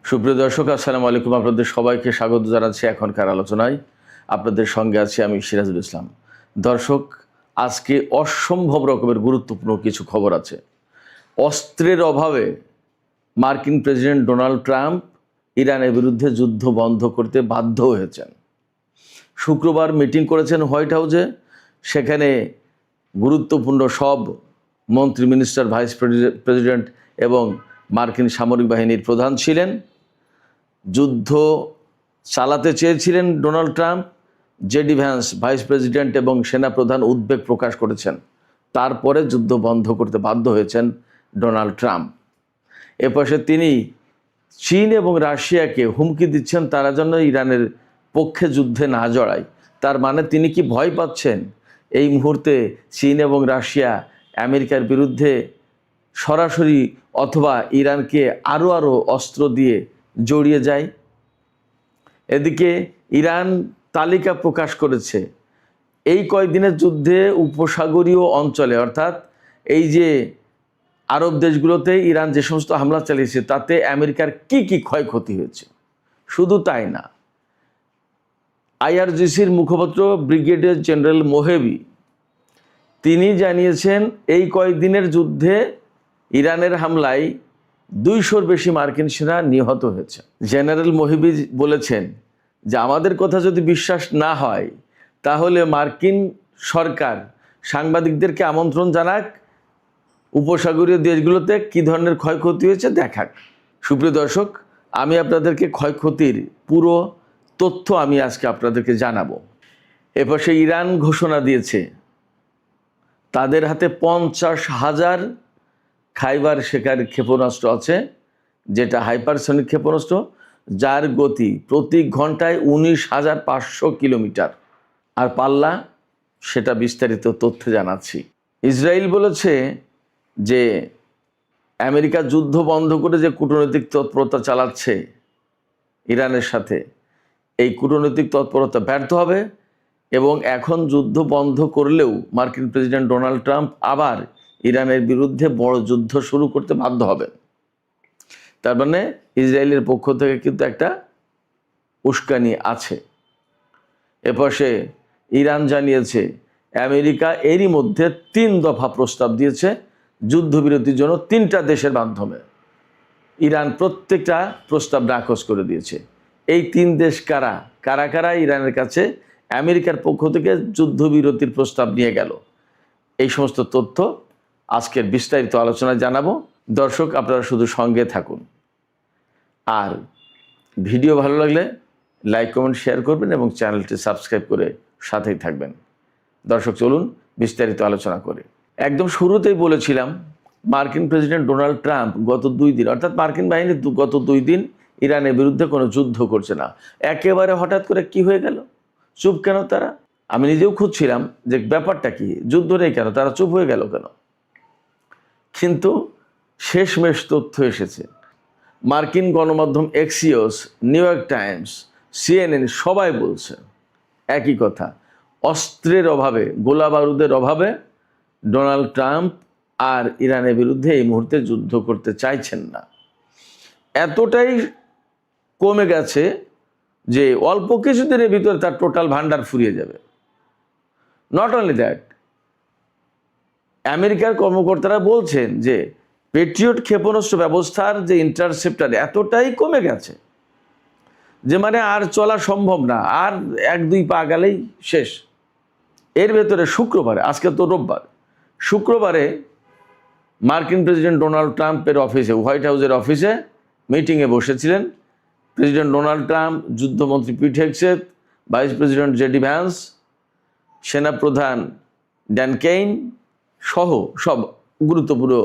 সুপ্রিয় দর্শক, আসসালামু আলাইকুম। আপনাদের সবাইকে স্বাগত জানাচ্ছি এখনকার আলোচনায়। আপনাদের সঙ্গে আছি আমি সিরাজুল ইসলাম। দর্শক, আজকে অসম্ভব রকমের গুরুত্বপূর্ণ কিছু খবর আছে। অস্ত্রের অভাবে মার্কিন প্রেসিডেন্ট ডোনাল্ড ট্রাম্প ইরানের বিরুদ্ধে যুদ্ধ বন্ধ করতে বাধ্য হয়েছেন। শুক্রবার মিটিং করেছেন হোয়াইট হাউসে। সেখানে গুরুত্বপূর্ণ সব মন্ত্রী, মিনিস্টার, ভাইস প্রেসিডেন্ট এবং মার্কিন সামরিক বাহিনীর প্রধান ছিলেন। যুদ্ধ চালাতে চেয়েছিলেন Donald Trump. JD Vance, vice president এবং সেনাপ্রধান উদ্বেগ প্রকাশ করেছেন। তারপরে যুদ্ধ বন্ধ করতে বাধ্য হয়েছেন ডোনাল্ড ট্রাম্প। এপাশে তিনি চীন এবং রাশিয়াকে হুমকি দিচ্ছেন তারা যেন ইরানের পক্ষে যুদ্ধে না জড়ায়। তার মানে তিনি কি ভয় পাচ্ছেন এই মুহূর্তে চীন এবং রাশিয়া আমেরিকার বিরুদ্ধে সরাসরি অথবা ইরানকে আরও অস্ত্র দিয়ে জড়িয়ে যায়? এদিকে ইরান তালিকা প্রকাশ করেছে। এই কয়েকদিনের যুদ্ধে উপসাগরীয় অঞ্চলে, অর্থাৎ এই যে আরব দেশগুলোতে ইরান যে সমস্ত হামলা চালিয়েছে তাতে আমেরিকার কি কি ক্ষয়ক্ষতি হয়েছে। শুধু তাই না, আইআরজিসির মুখপাত্র ব্রিগেডিয়ার জেনারেল মোহেবি তিনি জানিয়েছেন এই কয়েকদিনের যুদ্ধে ইরানের হামলায় 200-র বেশি মার্কিন সেনা নিহত হয়েছে। জেনারেল মোহেবি বলেছেন যে আমাদের কথা যদি বিশ্বাস না হয় তাহলে মার্কিন সরকার সাংবাদিকদেরকে আমন্ত্রণ জানাক, উপসাগরীয় দেশগুলোতে কী ধরনের ক্ষয়ক্ষতি হয়েছে দেখাক। সুপ্রিয় দর্শক, আমি আপনাদেরকে ক্ষয়ক্ষতির পুরো তথ্য আমি আজকে আপনাদেরকে জানাবো। এপাশে ইরান ঘোষণা দিয়েছে তাদের হাতে 50,000 খাইবার শেখার ক্ষেপণাস্ত্র আছে, যেটা হাইপারসনিক ক্ষেপণাস্ত্র, যার গতি প্রতি ঘন্টায় 19,500 কিলোমিটার। আর পাল্লা, সেটা বিস্তারিত তথ্য জানাচ্ছি। ইসরায়েল বলেছে যে আমেরিকা যুদ্ধ বন্ধ করে যে কূটনৈতিক তৎপরতা চালাচ্ছে ইরানের সাথে, এই কূটনৈতিক তৎপরতা ব্যর্থ হবে এবং এখন যুদ্ধ বন্ধ করলেও মার্কিন প্রেসিডেন্ট ডোনাল্ড ট্রাম্প আবার ইরানের বিরুদ্ধে বড় যুদ্ধ শুরু করতে বাধ্য হবেন। তার মানে ইসরায়েলের পক্ষ থেকে কিন্তু একটা উস্কানি আছে। এপাশে ইরান জানিয়েছে আমেরিকা এরই মধ্যে 3 দফা প্রস্তাব দিয়েছে যুদ্ধবিরতির জন্য 3টা দেশের মাধ্যমে। ইরান প্রত্যেকটা প্রস্তাব নাকচ করে দিয়েছে। এই 3 দেশ কারা কারা কারা ইরানের কাছে আমেরিকার পক্ষ থেকে যুদ্ধবিরতির প্রস্তাব নিয়ে গেল, এই সমস্ত তথ্য আজকের বিস্তারিত আলোচনায় জানাবো। দর্শক, আপনারা শুধু সঙ্গে থাকুন। আর ভিডিও ভালো লাগলে লাইক, কমেন্ট, শেয়ার করবেন এবং চ্যানেলটি সাবস্ক্রাইব করে সাথেই থাকবেন। দর্শক, চলুন বিস্তারিত আলোচনা করি। একদম শুরুতেই বলেছিলাম মার্কিন প্রেসিডেন্ট ডোনাল্ড ট্রাম্প গত 2 দিন, অর্থাৎ মার্কিন বাহিনী গত 2 দিন ইরানের বিরুদ্ধে কোনো যুদ্ধ করছে না। একেবারে হঠাৎ করে কি হয়ে গেল? চুপ কেন তারা? আমি নিজেও খুঁজছিলাম যে ব্যাপারটা কি, যুদ্ধ নেই কেন, তারা চুপ হয়ে গেল কেন? কিন্তু শেষমেশ তথ্য এসেছে। মার্কিন গণমাধ্যম Axios, new York Times, CNN সবাই বলছে একই কথা। অস্ত্রের অভাবে, গোলা বারুদের অভাবে ডোনাল্ড ট্রাম্প আর ইরানের বিরুদ্ধে এই মুহূর্তে যুদ্ধ করতে চাইছেন না। এতটাই কমে গেছে যে অল্প কিছুদিনের ভিতরে তার টোটাল ভান্ডার ফুরিয়ে যাবে। নট অনলি দ্যাট, আমেরিকার কর্মকর্তারা বলছেন যে পেট্রিয়ট ক্ষেপণাস্ত্র ব্যবস্থার যে ইন্টারসেপ্টার এতটাই কমে গেছে যে মানে আর চলা সম্ভব না, আর 1-2 পা গেলেই শেষ। এর ভেতরে শুক্রবারে, আজকে তো রোববার, শুক্রবারে মার্কিন প্রেসিডেন্ট ডোনাল্ড ট্রাম্পের অফিসে, হোয়াইট হাউসের অফিসে মিটিংয়ে বসেছিলেন প্রেসিডেন্ট ডোনাল্ড ট্রাম্প, যুদ্ধমন্ত্রী Pete Hegseth, vice president JD Vance, সেনাপ্রধান ড্যান কেইন সহ সব গুরুত্বপূর্ণ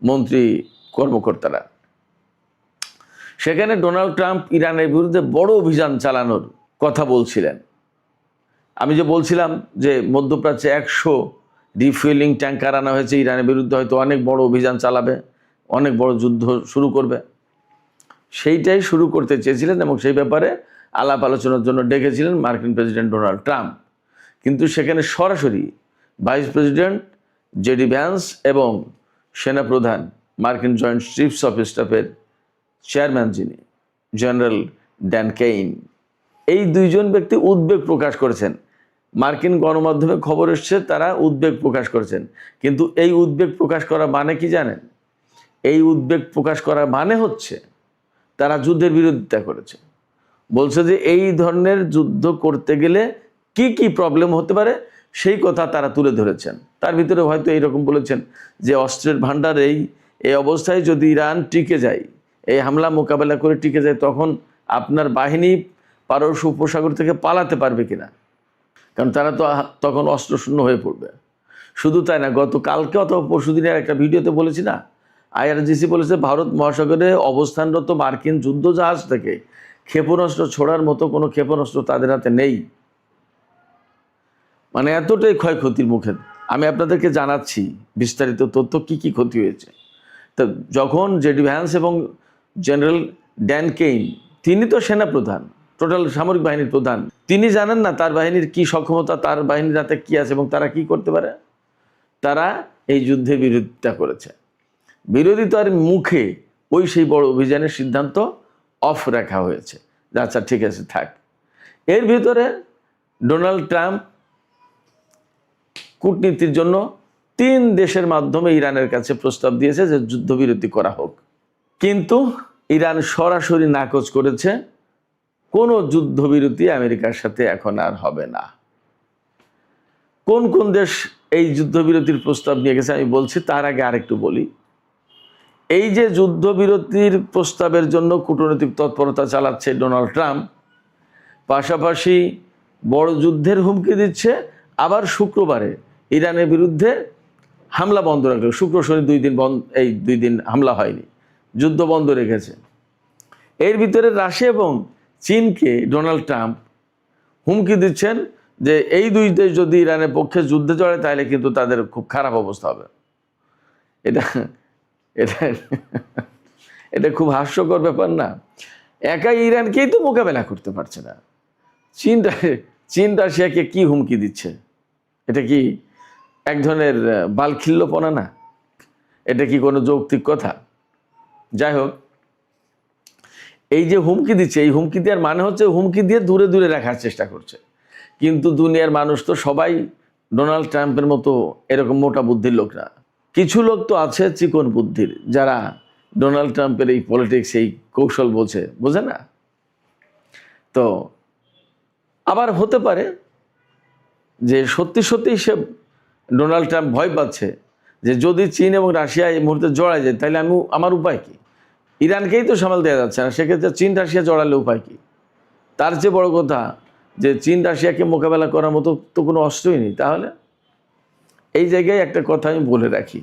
মন্ত্রী কর্মকর্তারা। সেখানে ডোনাল্ড ট্রাম্প ইরানের বিরুদ্ধে বড় অভিযান চালানোর কথা বলছিলেন। আমি যে বলছিলাম যে মধ্যপ্রাচ্যে 100 রিফুয়েলিং ট্যাঙ্কার আনা হয়েছে, ইরানের বিরুদ্ধে হয়তো অনেক বড় অভিযান চালাবে, অনেক বড় যুদ্ধ শুরু করবে, সেইটাই শুরু করতে চেয়েছিলেন এবং সেই ব্যাপারে আলাপ আলোচনার জন্য ডেকেছিলেন মার্কিন প্রেসিডেন্ট ডোনাল্ড ট্রাম্প। কিন্তু সেখানে সরাসরি ভাইস প্রেসিডেন্ট জেডি ভ্যান্স এবং সেনাপ্রধান, মার্কিন জয়েন্ট চিফস অফ স্টাফের চেয়ারম্যান যিনি জেনারেল ড্যান কেইন, এই দুইজন ব্যক্তি উদ্বেগ প্রকাশ করেছেন। মার্কিন গণমাধ্যমে খবর এসছে তারা উদ্বেগ প্রকাশ করেছেন, কিন্তু এই উদ্বেগ প্রকাশ করা মানে কি জানেন? এই উদ্বেগ প্রকাশ করা মানে হচ্ছে তারা যুদ্ধের বিরোধিতা করেছে, বলছে যে এই ধরনের যুদ্ধ করতে গেলে কি কি প্রবলেম হতে পারে সেই কথা তারা তুলে ধরেছেন। তার ভিতরে হয়তো এইরকম বলেছেন যে অস্ত্রের ভাণ্ডার এই অবস্থায় যদি ইরান টিকে যায়, এই হামলা মোকাবেলা করে টিকে যায়, তখন আপনার বাহিনী পারস্য উপসাগর থেকে পালাতে পারবে কিনা, কারণ তারা তো তখন অস্ত্রশূন্য হয়ে পড়বে। শুধু তাই না, গতকালকে অথবা পরশু দিনের একটা ভিডিওতে বলেছি না, IRGC বলেছে ভারত মহাসাগরে অবস্থানরত মার্কিন যুদ্ধজাহাজ থেকে ক্ষেপণাস্ত্র ছোড়ার মতো কোনো ক্ষেপণাস্ত্র তাদের হাতে নেই। মানে এতটাই ক্ষয়ক্ষতির মুখে। আমি আপনাদেরকে জানাচ্ছি বিস্তারিত তথ্য কি কি ক্ষতি হয়েছে। তো যখন জেডি ভ্যান্স এবং জেনারেল ড্যান কেইন, তিনি তো সেনাপ্রধান, টোটাল সামরিক বাহিনীর প্রধান, তিনি জানেন না তার বাহিনীর কি সক্ষমতা, তার বাহিনীর হাতে কি আছে এবং তারা কি করতে পারে। তারা এই যুদ্ধে বিরোধিতা করেছে। বিরোধিতার মুখে সেই বড় অভিযানের সিদ্ধান্ত অফ রাখা হয়েছে, আচ্ছা ঠিক আছে থাক। এর ভিতরে ডোনাল্ড ট্রাম্প কূটনীতির জন্য 3 দেশের মাধ্যমে ইরানের কাছে প্রস্তাব দিয়েছে যে যুদ্ধবিরতি করা হোক, কিন্তু ইরান সরাসরি নাকচ করেছে, কোনো যুদ্ধবিরতি আমেরিকার সাথে এখন আর হবে না। কোন কোন দেশ এই যুদ্ধবিরতির প্রস্তাব নিয়ে গেছে আমি বলছি, তার আগে আরেকটু বলি। এই যে যুদ্ধবিরতির প্রস্তাবের জন্য কূটনৈতিক তৎপরতা চালাচ্ছে ডোনাল্ড ট্রাম্প, পাশাপাশি বড় যুদ্ধের হুমকি দিচ্ছে, আবার শুক্রবারে ইরানের বিরুদ্ধে হামলা বন্ধ রাখলো। শুক্র শনি 2 দিন বন্ধ, এই 2 দিন হামলা হয়নি, যুদ্ধ বন্ধ রেখেছে। এর ভিতরে রাশিয়া এবং চীনকে ডোনাল্ড ট্রাম্প হুমকি দিচ্ছেন যে এই 2 দেশ যদি ইরানের পক্ষে যুদ্ধে জড়ায় তাহলে কিন্তু তাদের খুব খারাপ অবস্থা হবে। এটা এটা এটা খুব হাস্যকর ব্যাপার না? একাই ইরানকেই তো মোকাবেলা করতে পারছে না, চীন রাশিয়াকে কি হুমকি দিচ্ছে? এটা কি এক ধরনের বালখিল্যপনা না? এটা কি কোনো যৌক্তিক কথা? যাই হোক, এই যে হুমকি দিচ্ছে, এই হুমকি দেওয়ার মানে হচ্ছে হুমকি দিয়ে দূরে দূরে রাখার চেষ্টা করছে। কিন্তু দুনিয়ার মানুষ তো সবাই ডোনাল্ড ট্রাম্পের মতো এরকম মোটা বুদ্ধির লোক না। কিছু লোক তো আছে চিকন বুদ্ধির, যারা ডোনাল্ড ট্রাম্পের এই পলিটিক্স, এই কৌশল বোঝে না। তো আবার হতে পারে যে সত্যি সত্যি সে ডোনাল্ড ট্রাম্প ভয় পাচ্ছে যে যদি চীন এবং রাশিয়া এই মুহূর্তে জড়ায় যায় তাহলে আমার উপায় কি? ইরানকেই তো সামাল দেওয়া যাচ্ছে না, সেক্ষেত্রে চীন রাশিয়া জড়ালে উপায় কি? তার চেয়ে বড় কথা যে চীন রাশিয়াকে মোকাবেলা করার মতো তো কোনো অস্ত্রই নেই। তাহলে এই জায়গায় একটা কথা আমি বলে রাখি,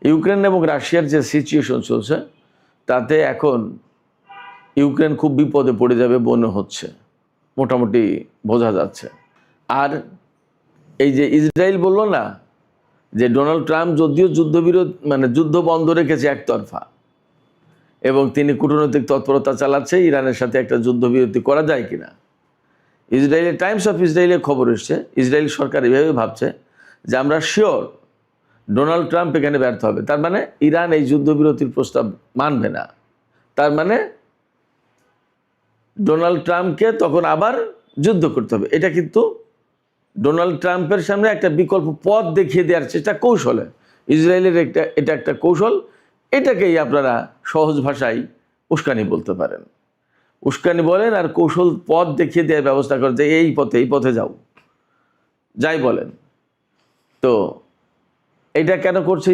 ইউক্রেন এবং রাশিয়ার যে সিচুয়েশন চলছে তাতে এখন ইউক্রেন খুব বিপদে পড়ে যাবে মনে হচ্ছে, মোটামুটি বোঝা যাচ্ছে। আর এই যে ইসরায়েল বললো না যে ডোনাল্ড ট্রাম্প যদিও যুদ্ধ বন্ধ রেখেছে একতরফা এবং তিনি কূটনৈতিক তৎপরতা চালাচ্ছে ইরানের সাথে একটা যুদ্ধবিরতি করা যায় কিনা, ইসরায়েলের টাইমস অফ ইসরায়েলে খবর এসছে ইসরায়েল সরকার এভাবে ভাবছে যে আমরা শিওর ডোনাল্ড ট্রাম্প এখানে ব্যর্থ হবে, তার মানে ইরান এই যুদ্ধবিরতির প্রস্তাব মানবে না, তার মানে ডোনাল্ড ট্রাম্পকে তখন আবার যুদ্ধ করতে হবে। এটা কিন্তু ডোনাল্ড ট্রাম্পের সামনে একটা বিকল্প পথ দেখিয়ে দেওয়ার চেষ্টা, কৌশলে ইসরায়েলের এটা একটা কৌশল। এটাকেই আপনারা সহজ ভাষায় উস্কানি বলতে পারেন, উস্কানি বলেন আর কৌশল পথ দেখিয়ে দেওয়ার ব্যবস্থা করে যে এই পথে যাও, যাই বলেন। তো এটা কেন করছে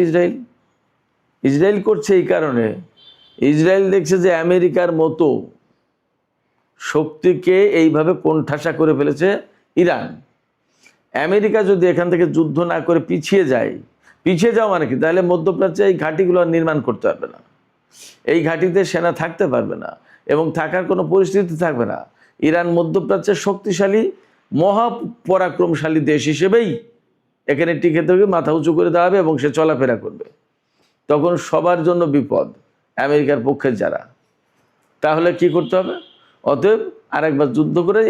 ইসরায়েল করছে এই কারণে, ইসরায়েল দেখছে যে আমেরিকার মতো শক্তিকে এইভাবে কোণঠাসা করে ফেলেছে ইরান। আমেরিকা যদি এখান থেকে যুদ্ধ না করে পিছিয়ে যাও মানে কি, তাহলে মধ্যপ্রাচ্যে এই ঘাঁটিগুলো নির্মাণ করতে পারবে না, এই ঘাঁটিতে সেনা থাকতে পারবে না এবং থাকার কোনো পরিস্থিতি থাকবে না। ইরান মধ্যপ্রাচ্যের শক্তিশালী মহাপরাক্রমশালী দেশ হিসেবেই এখানে টিকে থেকে মাথা উঁচু করে দাঁড়াবে এবং সে চলাফেরা করবে। তখন সবার জন্য বিপদ, আমেরিকার পক্ষে যারা। তাহলে কি করতে হবে? অতএব আরেকবার যুদ্ধ করে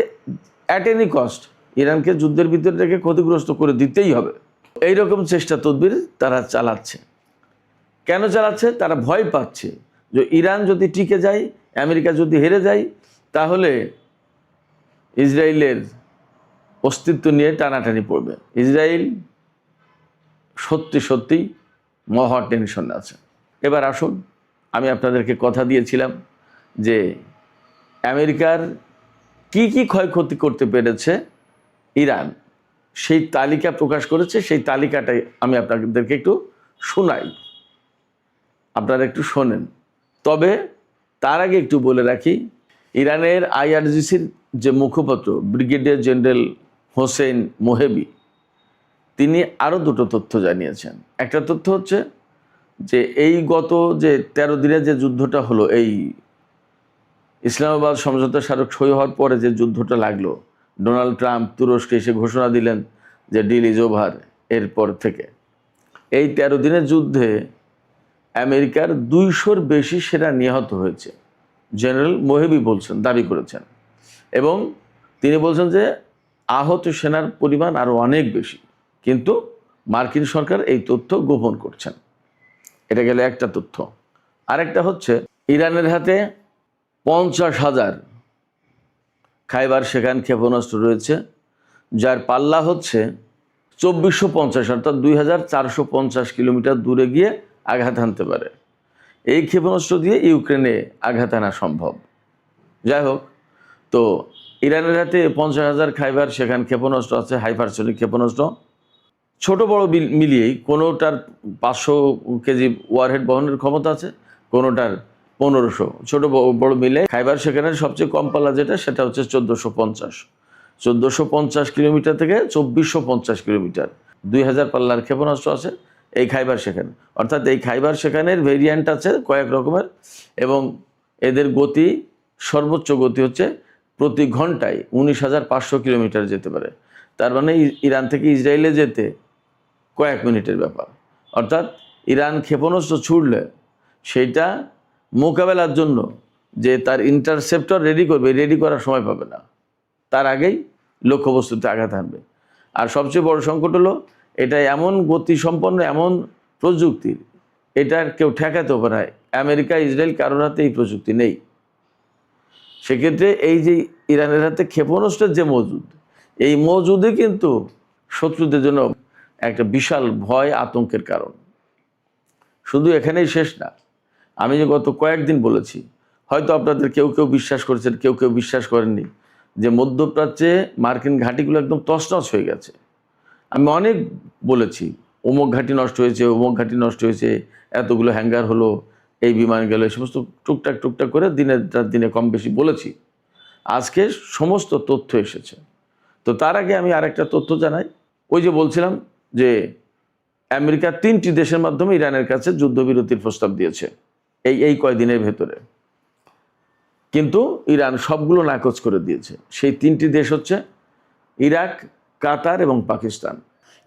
অ্যাট এনি কস্ট ইরানকে যুদ্ধের ভিতরে রেখে ক্ষতিগ্রস্ত করে দিতেই হবে। এইরকম চেষ্টা তদবির তারা চালাচ্ছে। কেন চালাচ্ছে? তারা ভয় পাচ্ছে যে ইরান যদি টিকে যায়, আমেরিকা যদি হেরে যায়, তাহলে ইসরায়েলের অস্তিত্ব নিয়ে টানাটানি পড়বে। ইসরায়েল সত্যি সত্যি মহা টেনশনে আছে। এবার আসুন, আমি আপনাদেরকে কথা দিয়েছিলাম যে আমেরিকার কি কি ক্ষয়ক্ষতি করতে পেরেছে ইরান, সেই তালিকা প্রকাশ করেছে। সেই তালিকাটাই আমি আপনাদেরকে একটু শোনাই, আপনারা একটু শোনেন। তবে তার আগে একটু বলে রাখি, ইরানের আইআরজিসির যে মুখপাত্র ব্রিগেডিয়ার জেনারেল হোসেন মোহেবি, তিনি আরও দুটো তথ্য জানিয়েছেন। একটা তথ্য হচ্ছে যে এই গত যে 13 দিনের যে যুদ্ধটা হলো, এই ইসলামাবাদ সমঝোতা স্মারক সই হওয়ার পরে যে যুদ্ধটা লাগলো, ডোনাল্ড ট্রাম্প তুরস্কে এসে ঘোষণা দিলেন যে ডিল ইজ ওভার, এরপর থেকে এই 13 দিনের যুদ্ধে আমেরিকার 200-র বেশি সেনা নিহত হয়েছে, জেনারেল মোহেবি বলছেন, দাবি করেছেন। এবং তিনি বলছেন যে আহত সেনার পরিমাণ আরও অনেক বেশি, কিন্তু মার্কিন সরকার এই তথ্য গোপন করছেন। এটা গেলে একটা তথ্য। আরেকটা হচ্ছে ইরানের হাতে 50,000 খাইবার শেখান ক্ষেপণাস্ত্র রয়েছে, যার পাল্লা হচ্ছে 2450, অর্থাৎ 2450 কিলোমিটার দূরে গিয়ে আঘাত হানতে পারে। এই ক্ষেপণাস্ত্র দিয়ে ইউক্রেনে আঘাত আনা সম্ভব। যাই হোক, তো ইরানের হাতে 50,000 খাইবার শেখান ক্ষেপণাস্ত্র আছে, হাইপারসনিক ক্ষেপণাস্ত্র। ছোট বড় মিলিয়েই কোনোটার 500 কেজি ওয়ারহেড বহনের ক্ষমতা আছে, কোনোটার 1500। ছোট বড় মিলে খাইবার শেখানের সবচেয়ে কম পাল্লা যেটা, সেটা হচ্ছে 1450 কিলোমিটার থেকে 2450 কিলোমিটার। 2000 পাল্লার ক্ষেপণাস্ত্র আছে এই খাইবার শেখান। অর্থাৎ এই খাইবার শেখানের ভেরিয়েন্ট আছে কয়েক রকমের, এবং এদের গতি, সর্বোচ্চ গতি হচ্ছে প্রতি ঘন্টায় 19,500 কিলোমিটার যেতে পারে। তার মানে ইরান থেকে ইসরায়েলে যেতে কয়েক মিনিটের ব্যাপার। অর্থাৎ ইরান ক্ষেপণাস্ত্র ছুড়লে সেইটা মোকাবেলার জন্য যে তার ইন্টারসেপ্টর রেডি করবে, রেডি করার সময় পাবে না, তার আগেই লক্ষ্যবস্তুতে আঘাত হানবে। আর সবচেয়ে বড় সংকট হলো এটা এমন গতিসম্পন্ন, এমন প্রযুক্তির, এটা কেউ ঠেকাতেও পারে। আমেরিকা, ইসরায়েল কারোর হাতে এই প্রযুক্তি নেই। সেক্ষেত্রে এই যে ইরানের হাতে ক্ষেপণাস্ত্রের যে মজুদ, এই মজুদই কিন্তু শত্রুদের জন্য একটা বিশাল ভয়, আতঙ্কের কারণ। শুধু এখানেই শেষ না। আমি যে গত কয়েকদিন বলেছি, হয়তো আপনাদের কেউ কেউ বিশ্বাস করেছেন, কেউ কেউ বিশ্বাস করেননি, যে মধ্যপ্রাচ্যে মার্কিন ঘাঁটিগুলো একদম তছনছ হয়ে গেছে। আমি অনেক বলেছি, অমুক ঘাঁটি নষ্ট হয়েছে, অমুক ঘাঁটি নষ্ট হয়েছে, এতগুলো হ্যাঙ্গার হলো, এই বিমান গেল, এই সমস্ত টুকটাক করে দিনে কম বেশি বলেছি। আজকে সমস্ত তথ্য এসেছে। তো তার আগে আমি আরেকটা তথ্য জানাই। ওই যে বলছিলাম যে আমেরিকা 3টি দেশের মাধ্যমে ইরানের কাছে যুদ্ধবিরতির প্রস্তাব দিয়েছে এই কয়দিনের ভেতরে, কিন্তু ইরান সবগুলো নাকচ করে দিয়েছে। সেই 3টি দেশ হচ্ছে ইরাক, কাতার এবং পাকিস্তান।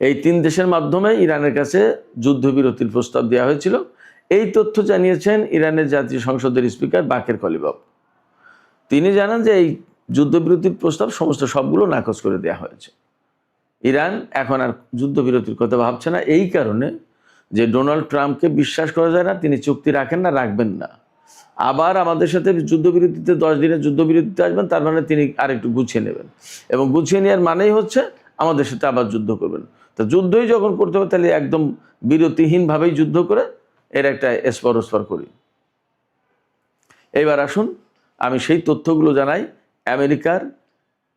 এই 3 দেশের মাধ্যমে ইরানের কাছে যুদ্ধবিরতির প্রস্তাব দেওয়া হয়েছিল। এই তথ্য জানিয়েছেন ইরানের জাতীয় সংসদের স্পিকার বাকের কলিবাফ। তিনি জানান যে এই যুদ্ধবিরতির প্রস্তাব সবগুলো নাকচ করে দেওয়া হয়েছে। ইরান এখন আর যুদ্ধবিরতির কথা ভাবছে না, এই কারণে যে ডোনাল্ড ট্রাম্পকে বিশ্বাস করা যায় না, তিনি চুক্তি রাখেন না, রাখবেন না। আবার আমাদের সাথে যুদ্ধবিরতিতে 10 দিনের যুদ্ধবিরতিতে আসবেন, তার মানে তিনি আরেকটু গুছিয়ে নেবেন, এবং গুছিয়ে নেওয়ার মানেই হচ্ছে আমাদের সাথে আবার যুদ্ধ করবেন। তো যুদ্ধই যখন করতে হবে, তাহলে একদম বিরতিহীনভাবেই যুদ্ধ করে এর একটা এসপার করি। এইবার আসুন, আমি সেই তথ্যগুলো জানাই আমেরিকার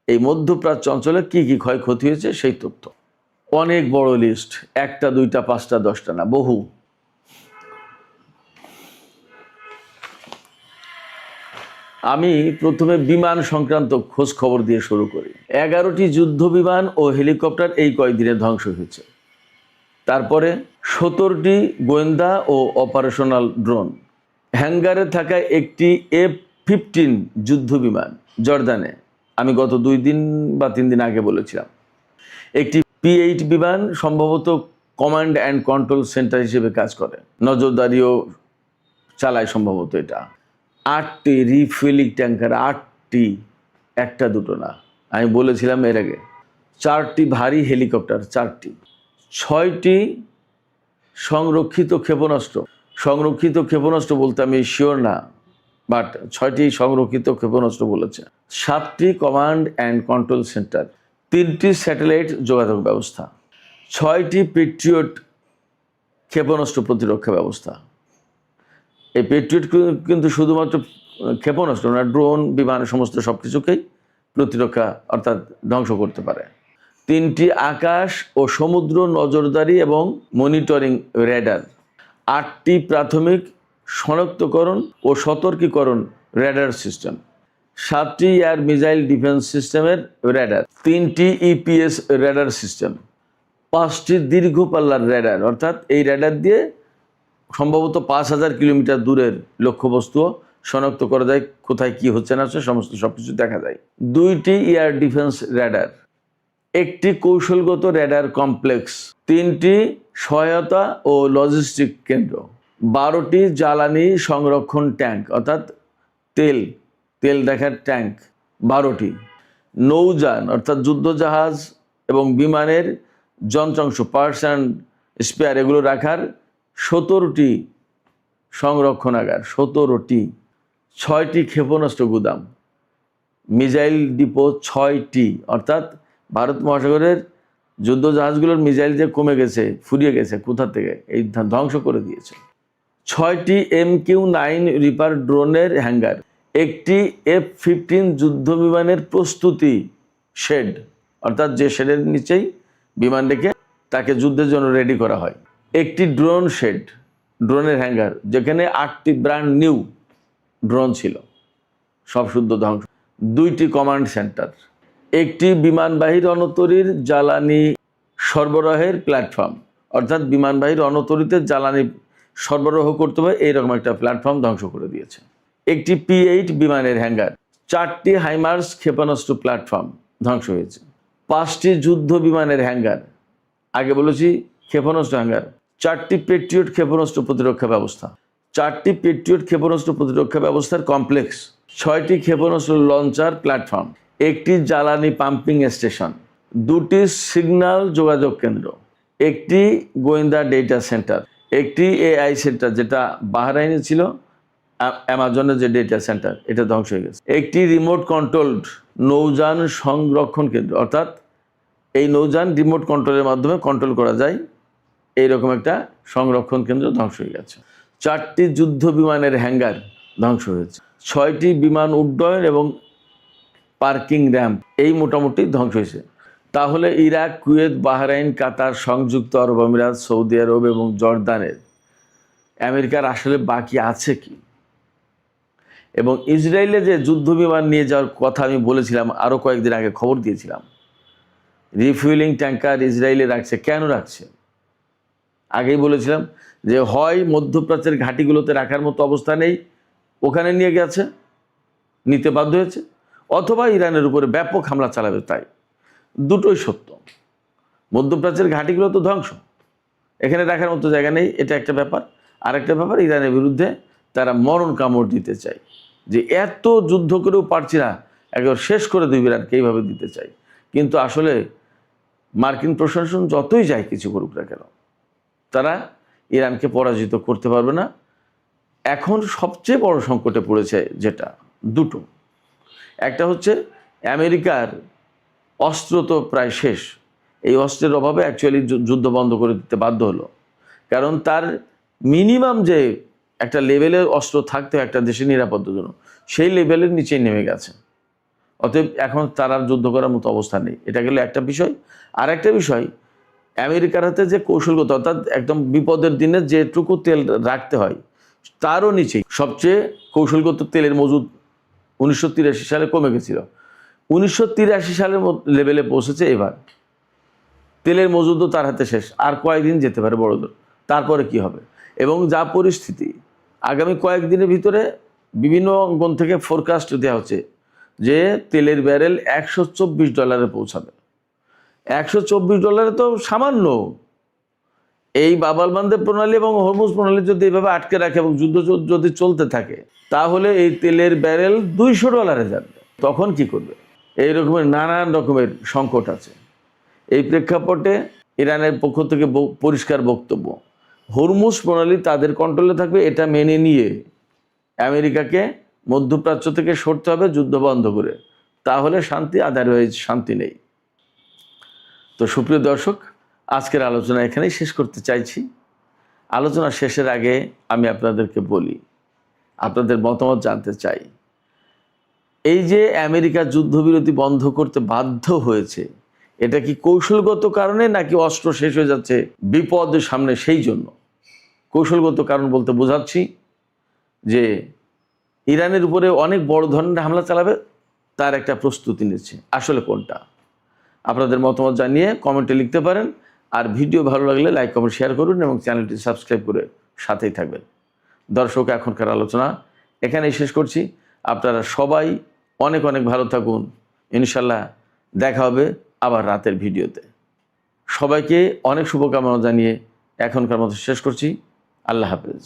এই মধ্যপ্রাচ্য অঞ্চলে কি কি ক্ষয়ক্ষতি হয়েছে সেই তথ্য। অনেক বড় লিস্ট, 1টা 2টা 5টা 10টা না, বহু। আমি প্রথমে বিমান সংক্রান্ত খোঁজ খবর দিয়ে শুরু করি। 11টি যুদ্ধ বিমান ও হেলিকপ্টার এই কয়েকদিনে ধ্বংস হয়েছে। তারপরে 17টি গোয়েন্দা ও অপারেশনাল ড্রোন। হ্যাঙ্গারে থাকা একটি F-15 যুদ্ধ বিমান জর্দানে, আমি গত 2 দিন বা 3 দিন আগে বলেছিলাম। একটি P-8 বিমান সম্ভবত কমান্ড অ্যান্ড কন্ট্রোল সেন্টার হিসেবে কাজ করে, নজরদারিও চালায় সম্ভবত এটা। 8টি রিফুয়েলিং ট্যাঙ্কার, 8টি, 1টা 2টো না, আমি বলেছিলাম এর আগে। 4টি ভারী হেলিকপ্টার, 4টি, 6টি সংরক্ষিত ক্ষেপণাস্ত্র, সংরক্ষিত ক্ষেপণাস্ত্র বলতে আমি শিওর না, বাট 6টি সংরক্ষিত ক্ষেপণাস্ত্র বলেছে। 7টি কমান্ড অ্যান্ড কন্ট্রোল সেন্টার, 3টি স্যাটেলাইট যোগাযোগ ব্যবস্থা, 6টি পেট্রিয়ট ক্ষেপণাস্ত্র প্রতিরক্ষা ব্যবস্থা। এই পেট্রিয়ট কিন্তু শুধুমাত্র ক্ষেপণাস্ত্র না, ড্রোন, বিমান, সমস্ত সব কিছুকেই প্রতিরক্ষা অর্থাৎ ধ্বংস করতে পারে। 3টি আকাশ ও সমুদ্র নজরদারি এবং মনিটরিং রেডার, 8টি প্রাথমিক শনাক্তকরণ ও সতর্কীকরণ রেডার সিস্টেম, 7টি এয়ার মিসাইল ডিফেন্স সিস্টেমের রেডার, 3টি ইপিএস রেডার সিস্টেম, 5টি দীর্ঘ পাল্লার রেডার, অর্থাৎ এই রেডার দিয়ে সম্ভবত 5000 কিলোমিটার দূরের লক্ষ্যবস্তুও শনাক্ত করা যায়, কোথায় কি হচ্ছে না হচ্ছে সমস্ত সবকিছু দেখা যায়। 2টি এয়ার ডিফেন্স রেডার, 1টি কৌশলগত রেডার কমপ্লেক্স, 3টি সহায়তা ও লজিস্টিক কেন্দ্র, 12টি জ্বালানি সংরক্ষণ ট্যাঙ্ক অর্থাৎ তেল দেখার ট্যাঙ্ক 12টি, নৌযান অর্থাৎ যুদ্ধজাহাজ এবং বিমানের যন্ত্রাংশ, পার্টস অ্যান্ড স্পেয়ার এগুলো রাখার 17টি সংরক্ষণাগার, 17টি, 6টি ক্ষেপণাস্ত্র গুদাম, মিসাইল ডিপো 6টি, অর্থাৎ ভারত মহাসাগরের যুদ্ধজাহাজগুলোর মিসাইল যে কমে গেছে, ফুরিয়ে গেছে, কোথা থেকে এই ধ্বংস করে দিয়েছে। 6টি MQ-9 রিপার ড্রোনের হ্যাঙ্গার, 1টি F-15 যুদ্ধ বিমানের প্রস্তুতি শেড, অর্থাৎ যে শেডের নিচেই বিমান রেখে তাকে যুদ্ধের জন্য রেডি করা হয়, 1টি ড্রোন শেড, ড্রোনের হ্যাঙ্গার, যেখানে 8টি ব্র্যান্ড নিউ ড্রোন ছিল, সব শুদ্ধ ধ্বংস, 2টি কমান্ড সেন্টার, 1টি বিমানবাহী রণতরীর জ্বালানি সরবরাহের প্ল্যাটফর্ম, অর্থাৎ বিমানবাহী রণতরীতে জ্বালানি সরবরাহ করতে হবে এইরকম একটা প্ল্যাটফর্ম ধ্বংস করে দিয়েছে, 1টি P-8 বিমানের হ্যাঙ্গার, 4টি হাইমার্স ক্ষেপণাস্ত্র প্ল্যাটফর্ম ধ্বংস হয়েছে, 5টি যুদ্ধ বিমানের হ্যাঙ্গার, আগে বলেছি ক্ষেপণাস্ত্র হ্যাঙ্গার, 4টি পেট্রিয়ট ক্ষেপণাস্ত্র প্রতিরক্ষা ব্যবস্থা, 4টি পেট্রিয়ট ক্ষেপণাস্ত্র প্রতিরক্ষা ব্যবস্থার কমপ্লেক্স, 6টি ক্ষেপণাস্ত্র লঞ্চার প্ল্যাটফর্ম, 1টি জ্বালানি পাম্পিং স্টেশন, 2টি সিগন্যাল যোগাযোগ কেন্দ্র, 1টি গোয়েন্দা ডেটা সেন্টার, 1টি AI সেন্টার যেটা বাহরাইনে ছিল, অ্যামাজনের যে ডেটা সেন্টার এটা ধ্বংস হয়ে গেছে, 1টি রিমোট কন্ট্রোলড নৌযান সংরক্ষণ কেন্দ্র, অর্থাৎ এই নৌযান রিমোট কন্ট্রোলের মাধ্যমে কন্ট্রোল করা যায়, এইরকম একটা সংরক্ষণ কেন্দ্র ধ্বংস হয়ে গেছে, 4টি যুদ্ধ বিমানের হ্যাঙ্গার ধ্বংস হয়েছে, 6টি বিমান উড্ডয়ন এবং পার্কিং র্যাম্প এই মোটামুটি ধ্বংস হয়েছে। তাহলে ইরাক, কুয়েত, বাহরাইন, কাতার, সংযুক্ত আরব আমিরাত, সৌদি আরব এবং জর্দানের আমেরিকার আসলে বাকি আছে কি? এবং ইসরায়েলে যে যুদ্ধ বিমান নিয়ে যাওয়ার কথা আমি বলেছিলাম, আরও কয়েকদিন আগে খবর দিয়েছিলাম, রিফুয়েলিং ট্যাঙ্কার ইসরায়েলে রাখছে, কেন রাখছে? আগেই বলেছিলাম যে হয় মধ্যপ্রাচ্যের ঘাঁটিগুলোতে রাখার মতো অবস্থা নেই, ওখানে নিয়ে গেছে, নিতে বাধ্য হয়েছে, অথবা ইরানের উপরে ব্যাপক হামলা চালাবে, তাই দুটোই সত্য। মধ্যপ্রাচ্যের ঘাঁটিগুলো তো ধ্বংস, এখানে রাখার মতো জায়গা নেই, এটা একটা ব্যাপার। আর একটা ব্যাপার, ইরানের বিরুদ্ধে তারা মরণ কামড় দিতে চায়, যে এত যুদ্ধ করেও পারছি না, একবার শেষ করে দেবে ইরানকে, এইভাবে দিতে চাই। কিন্তু আসলে মার্কিন প্রশাসন যতই যায় কিছু করুক না কেন, তারা ইরানকে পরাজিত করতে পারবে না। এখন সবচেয়ে বড় সংকটে পড়েছে যেটা, দুটো, একটা হচ্ছে আমেরিকার অস্ত্র তো প্রায় শেষ, এই অস্ত্রের অভাবে অ্যাকচুয়ালি যুদ্ধ বন্ধ করে দিতে বাধ্য হলো, কারণ তার মিনিমাম যে একটা লেভেলের অস্ত্র থাকতে একটা দেশের নিরাপত্তার জন্য, সেই লেভেলের নিচেই নেমে গেছে। অতএব এখন তার আর যুদ্ধ করার মতো অবস্থা নেই, এটা গেলে একটা বিষয়। আর একটা বিষয়, আমেরিকার হাতে যে কৌশলগত, অর্থাৎ একদম বিপদের দিনে যেটুকু তেল রাখতে হয় তারও নিচেই সবচেয়ে কৌশলগত তেলের মজুদ 1983 সালে কমে গেছিল, 1983 সালের লেভেলে পৌঁছেছে এবার। তেলের মজুদও তার হাতে শেষ, আর কয়েকদিন যেতে পারে বড়দের, তারপরে কি হবে? এবং যা পরিস্থিতি, আগামী কয়েকদিনের ভিতরে বিভিন্ন অঙ্গন থেকে ফোরকাস্ট দেওয়া হচ্ছে যে তেলের ব্যারেল $124 পৌঁছাবে। $124 তো সামান্য। এই বাব আল মানদেব প্রণালী এবং হরমুজ প্রণালী যদি এইভাবে আটকে রাখে এবং যুদ্ধ যদি চলতে থাকে, তাহলে এই তেলের ব্যারেল $200 যাবে। তখন কি করবে? এই রকমের নানান রকমের সংকট আছে। এই প্রেক্ষাপটে ইরানের পক্ষ থেকে পরিষ্কার বক্তব্য হরমুজ প্রণালী তাদের কন্ট্রোলে থাকবে, এটা মেনে নিয়ে আমেরিকাকে মধ্যপ্রাচ্য থেকে সরতে হবে যুদ্ধ বন্ধ করে, তাহলে শান্তি, আদারওয়াইজ শান্তি নেই। তো সুপ্রিয় দর্শক, আজকের আলোচনা এখানেই শেষ করতে চাইছি। আলোচনা শেষের আগে আমি আপনাদেরকে বলি, আপনাদের মতামত জানতে চাই। এই যে আমেরিকা যুদ্ধবিরতি বন্ধ করতে বাধ্য হয়েছে, এটা কি কৌশলগত কারণে নাকি অস্ত্র শেষ হয়ে যাচ্ছে বিপদ সামনে সেই জন্য? কৌশলগত কারণ বলতে বোঝাচ্ছি যে ইরানের উপরে অনেক বড় ধরনের হামলা চালাবে, তার একটা প্রস্তুতি নিচ্ছে। আসলে কোনটা? আপনাদের মতামত জানিয়ে কমেন্টে লিখতে পারেন। আর ভিডিও ভালো লাগলে লাইক, কমেন্ট, শেয়ার করুন এবং চ্যানেলটি সাবস্ক্রাইব করে সাথেই থাকবেন। দর্শক, এখনকার আলোচনা এখানেই শেষ করছি। আপনারা সবাই অনেক অনেক ভালো থাকুন। ইনশাল্লাহ দেখা হবে আবার রাতের ভিডিওতে। সবাইকে অনেক শুভকামনা জানিয়ে এখনকার মতো শেষ করছি। আল্লাহ হাফেজ।